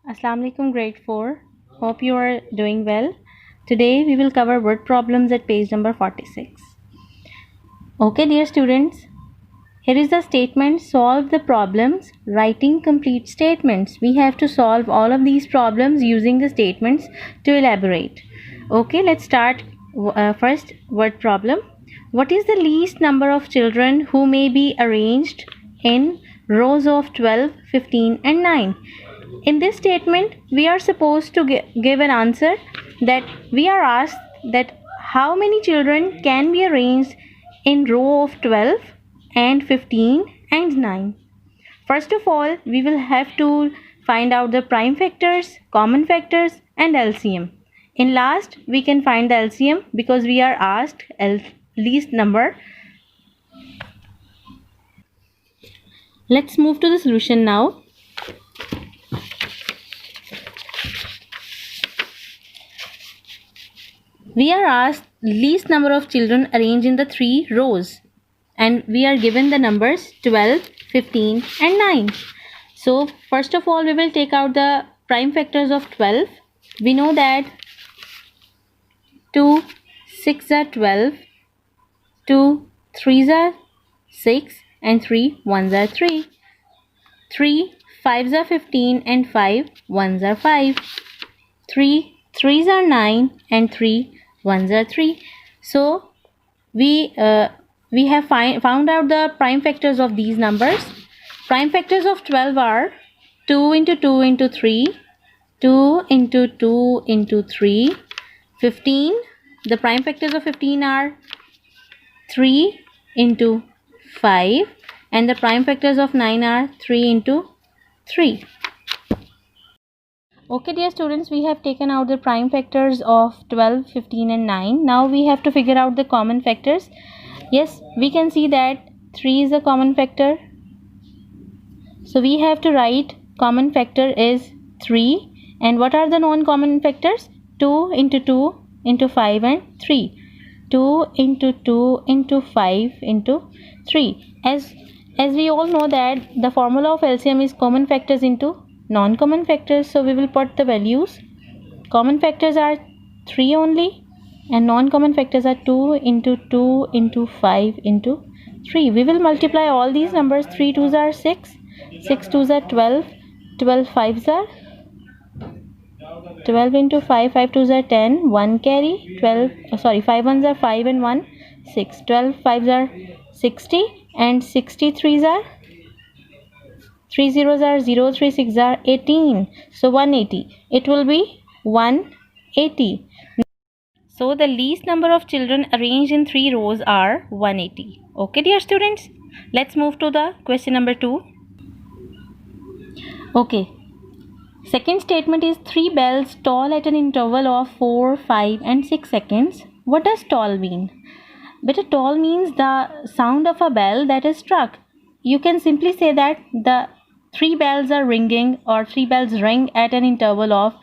Assalamu alaikum grade 4. Hope you are doing well. Today we will cover word problems at page number 46. Okay dear students, here is the statement: solve the problems writing complete statements. We have to solve all of these problems using the statements to elaborate. Okay, let's start. First word problem. What is the least number of children who may be arranged in rows of 12, 15 and 9? In this statement, we are supposed to give an answer that we are asked that how many children can be arranged in row of 12 and 15 and 9. First of all, we will have to find out the prime factors, common factors and LCM. In last, we can find the LCM because we are asked least number. Let's move to the solution now. We are asked least number of children arranged in the 3 rows and we are given the numbers 12, 15 and 9. So first of all we will take out the prime factors of 12. We know that 2 6 are 12, 2 3s are 6 and 3 1s are 3. 3 5s are 15 and 5 1s are 5. 3 3s are 9 and 3 1s are 3. So we have found out the prime factors of these numbers. Prime factors of 12 are 2 into 2 into 3, 2 into 2 into 3. 15, the prime factors of 15 are 3 into 5 and the prime factors of 9 are 3 into 3. Okay dear students, we have taken out the prime factors of 12, 15 and 9. Now we have to figure out the common factors. Yes, we can see that 3 is a common factor. So we have to write common factor is 3. And what are the non-common factors? 2 into 2 into 5 and 3. 2 into 2 into 5 into 3. As we all know that the formula of LCM is common factors into non-common factors, so we will put the values. Common factors are 3 only and non-common factors are 2 into 2 into 5 into 3. We will multiply all these numbers. 3 2s are 6, 6 2s are 12, 12 5s are 12 into 5, 5 2s are 10, 1 carry, 5 1s are 5 and 1 6, 12 5s are 60 and 63s are 3 zeros are 0, 3 6 are 18. So 180. It will be 180. So the least number of children arranged in 3 rows are 180. Okay dear students. Let's move to the question number 2. Okay. Second statement is 3 bells toll at an interval of 4, 5 and 6 seconds. What does toll mean? Beta, toll means the sound of a bell that is struck. You can simply say that the 3 bells are ringing or 3 bells ring at an interval of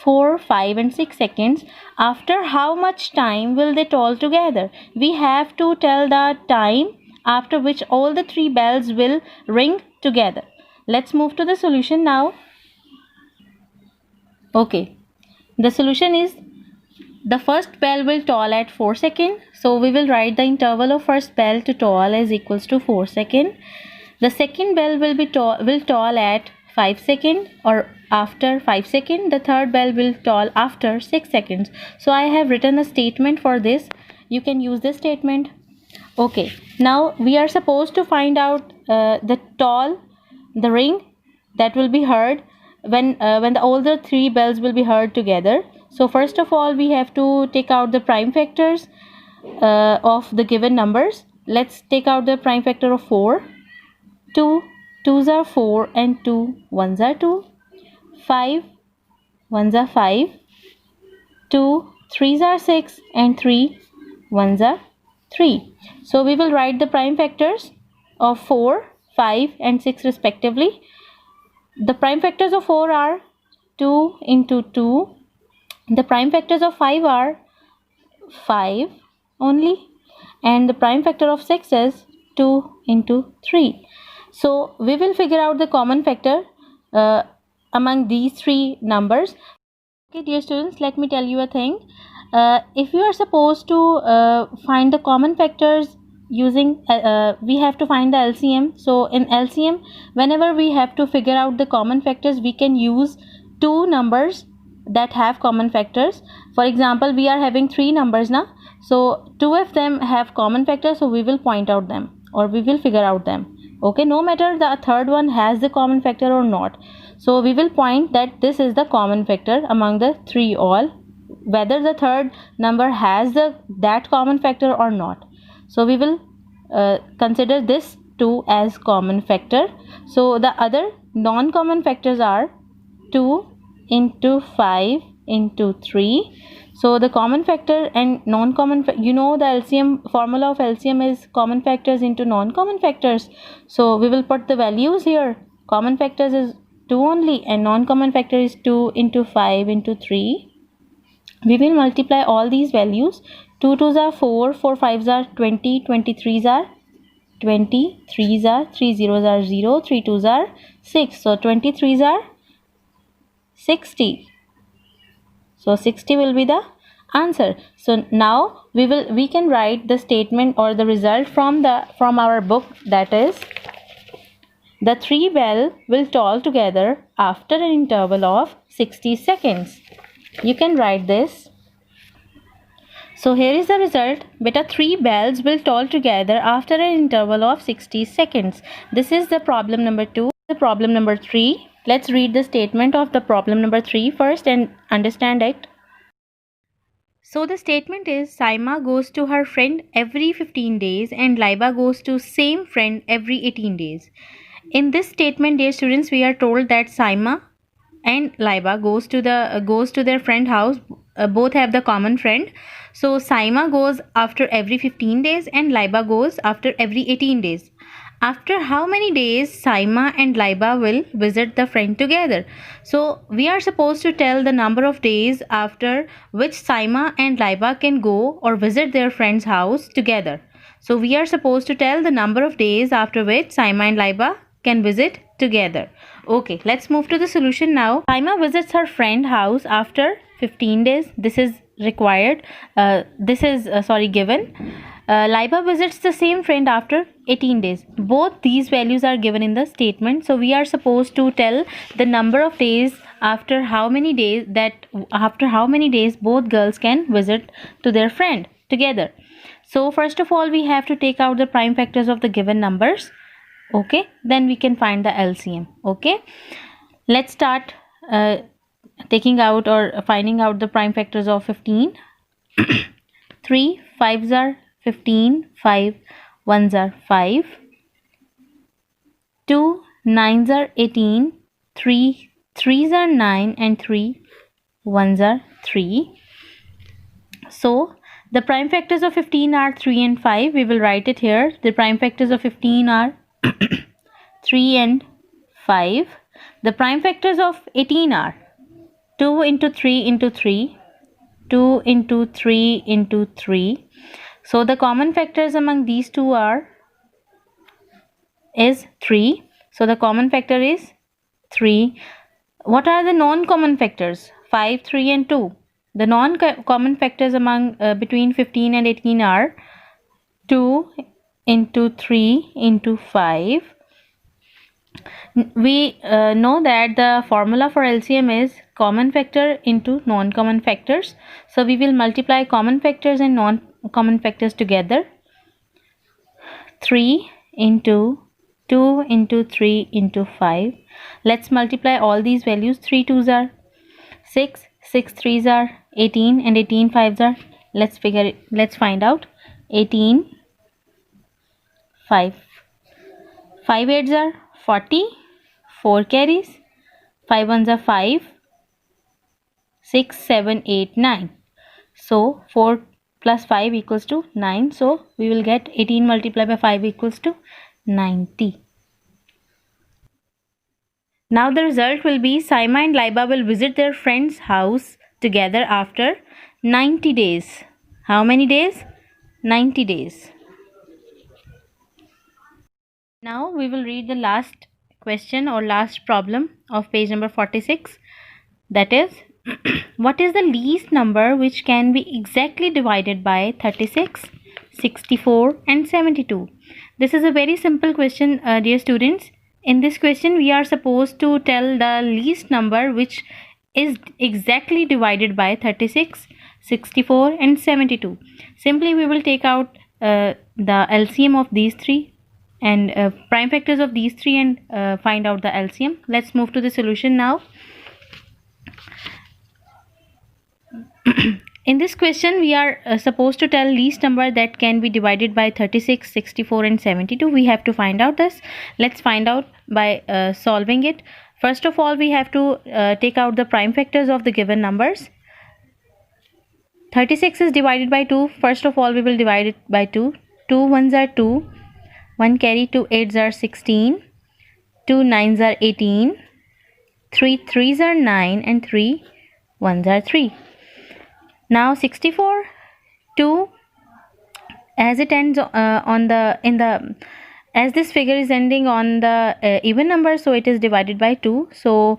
4, 5 and 6 seconds. After how much time will they toll together? We have to tell the time after which all the 3 bells will ring together. Let's move to the solution now. Okay, the solution is the first bell will toll at 4 seconds. So we will write the interval of first bell to toll as equals to 4 seconds. The second bell will toll at 5 seconds or after 5 seconds. The third bell will toll after 6 seconds. So I have written a statement for this. You can use this statement. Okay, now we are supposed to find out the toll, the ring that will be heard when all the 3 bells will be heard together. So first of all we have to take out the prime factors of the given numbers. Let's take out the prime factor of 4. 2 2s are 4 and 2 1s are 2. 5 1s are 5. 2 3s are 6 and 3 1s are 3. So we will write the prime factors of 4, 5 and 6 respectively. The prime factors of 4 are 2 into 2. The prime factors of 5 are 5 only. And the prime factor of 6 is 2 into 3. So we will figure out the common factor among these three numbers. Okay, dear students, let me tell you a thing. If you are supposed to find the common factors using, we have to find the LCM. So in LCM, whenever we have to figure out the common factors, we can use two numbers that have common factors. For example, we are having three numbers now. So two of them have common factors, so we will point out them or we will figure out them. Okay, no matter the third one has the common factor or not. So we will point that this is the common factor among the three all, whether the third number has that common factor or not. So we will consider this 2 as common factor. So the other non-common factors are 2 into 5 into 3. So the common factor and non-common, you know the LCM formula of LCM is common factors into non-common factors. So we will put the values here. Common factors is 2 only and non-common factor is 2 into 5 into 3. We will multiply all these values. 2 2s are 4, 4 5s are 20, 23s are 20, 3s are 3 zeros are 0, 3 2s are 6. So 23s are 60. So 60 will be the answer. So now we can write the statement or the result from our book, that is the three bell will toll together after an interval of 60 seconds. You can write this. So here is the result. Beta, three bells will toll together after an interval of 60 seconds. This is the problem number 2. The problem number 3. Let's read the statement of the problem number 3 first and understand it. So the statement is Saima goes to her friend every 15 days and Laiba goes to same friend every 18 days. In this statement, dear students, we are told that Saima and Laiba goes to their friend house. Both have the common friend. So Saima goes after every 15 days and Laiba goes after every 18 days. After how many days Saima and Laiba will visit the friend together? So we are supposed to tell the number of days after which Saima and Laiba can go or visit their friend's house together. So we are supposed to tell the number of days after which Saima and Laiba can visit together. Okay, let's move to the solution now. Saima visits her friend house after 15 days. This is required. Given. Laiba visits the same friend after 18 days. Both these values are given in the statement. So we are supposed to tell the number of days after how many days both girls can visit to their friend together. So first of all, we have to take out the prime factors of the given numbers. Okay, then we can find the LCM. Okay, let's start taking out or finding out the prime factors of 15. 3 5s are 15, 5 1s are 5, 2 9s are 18, 3 3s are 9 and 3 1s are 3. So the prime factors of 15 are 3 and 5. We will write it here. The prime factors of 15 are 3 and 5. The prime factors of 18 are 2 into 3 into 3, 2 into 3 into 3. So the common factors among these two is 3. So the common factor is 3. What are the non-common factors? 5, 3 and 2. The non-common factors among between 15 and 18 are 2 into 3 into 5. We know that the formula for LCM is common factor into non-common factors. So we will multiply common factors and non-common factors together. 3 into 2 into 3 into 5. Let's multiply all these values. 3 2s are 6, 6 3s are 18 and 18 5s are, let's find out. 18 5 8s are 40, 4 carries, 5 1s are 5, 6 7 8 9. So 4 plus 5 equals to 9. So we will get 18 multiplied by 5 equals to 90. Now the result will be Saima and Laiba will visit their friend's house together after 90 days. How many days? 90 days. Now we will read the last question or last problem of page number 46. That is, what is the least number which can be exactly divided by 36, 64 and 72? This is a very simple question, dear students. In this question, we are supposed to tell the least number which is exactly divided by 36, 64 and 72. Simply we will take out the LCM of these three and prime factors of these three and find out the LCM. Let's move to the solution now. In this question, we are supposed to tell least number that can be divided by 36, 64 and 72. We have to find out this. Let's find out by solving it. First of all, we have to take out the prime factors of the given numbers. 36 is divided by 2. First of all, we will divide it by 2. 2 1s are 2. 1 carry, 2 8s are 16. 2 9s are 18. 3 3s are 9 and 3 1s are 3. Now 64, 2, as it ends as this figure is ending on the even number, so it is divided by 2. So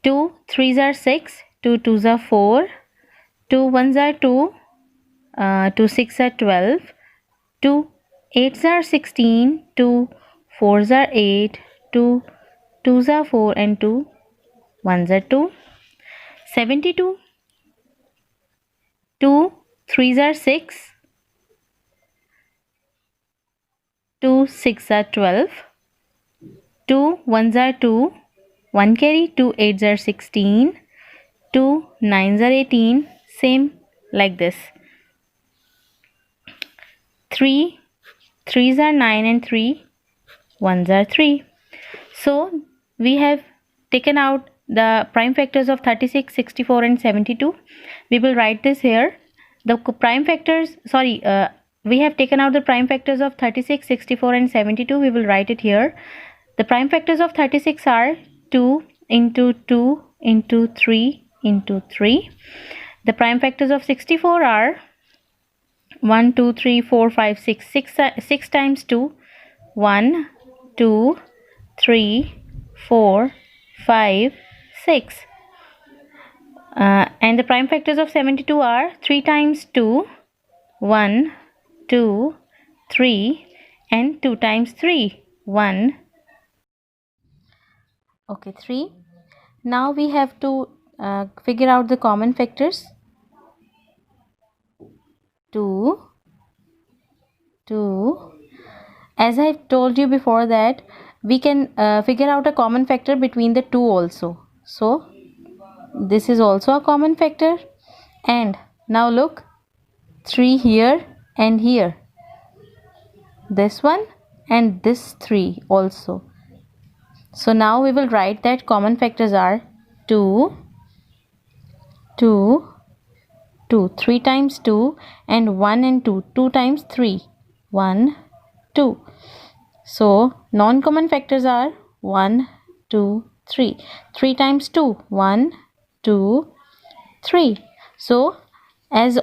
2 3s are 6, 2 2s are 4, 2 1s are 2, 2 6 are 12, 2 8s are 16, 2 4s are 8, 2 2s are 4 and 2 1s are 2. 72, 2 3s are 6, 2 6 are 12, 2 1s are 2, 1 carry, 2 8s are 16, 2 9s are 18, same like this. 3 3s are 9 and 3 1s are 3. So we have taken out the prime factors of 36, 64 and 72. We will write this here. The prime factors, we have taken out the prime factors of 36, 64 and 72. We will write it here. The prime factors of 36 are 2 into 2 into 3 into 3. The prime factors of 64 are 1, 2, 3, 4, 5, 6. 6 times 2. 1, 2, 3, 4, 5, 6. And the prime factors of 72 are 3 times 2, 1, 2, 3 and 2 times 3, 1. Okay, 3. Now we have to figure out the common factors. 2, 2. As I told you before that we can figure out a common factor between the 2 also. So this is also a common factor. And now look, 3 here and here. This one and this 3 also. So now we will write that common factors are 2, 2, 2. 3 times 2 and 1 and 2. 2 times 3. 1, 2. So non-common factors are 1, 2, 3. 3 times 2. 1, 2, 3. So as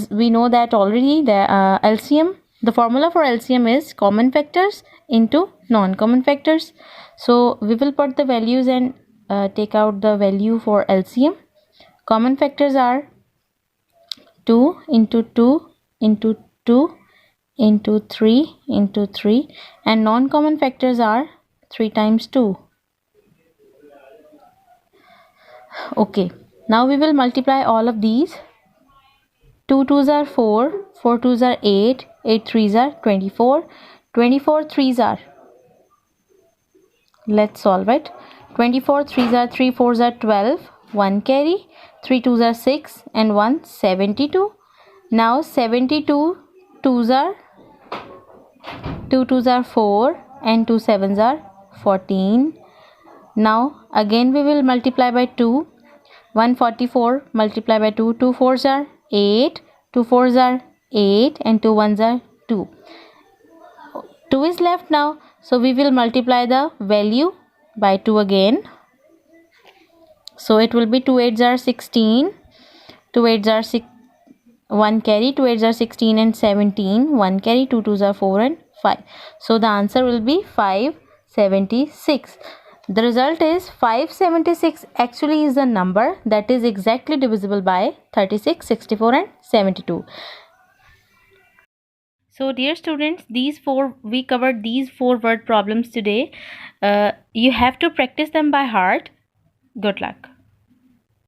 we know that already, the LCM, the formula for LCM is common factors into non-common factors. So we will put the values and take out the value for LCM. Common factors are 2 into 2 into 2 into 3 into 3, and non-common factors are 3 times 2. Okay, now we will multiply all of these. 2 2s are 4, 4 2s are 8, 8 3s are 24, 24 3s are, let's solve it. 24 3s are 3 4s are 12, 1 carry, 3 2s are 6 and 1 72. Now 72 2s are 2 2s are 4 and 2 7s are 14. Now again we will multiply by 2. 144 multiply by 2. 2 4s are 8, 2 4s are 8 and 2 1s are 2. 2 is left now, so we will multiply the value by 2 again. So it will be 2 8s are 16, 2 8s are 6, 1 carry, 2 8s are 16 and 17, 1 carry, 2 2s are 4 and 5. So the answer will be 5, 76. The result is 576 actually is a number that is exactly divisible by 36, 64 and 72. So dear students, we covered these 4 word problems today. You have to practice them by heart. Good luck.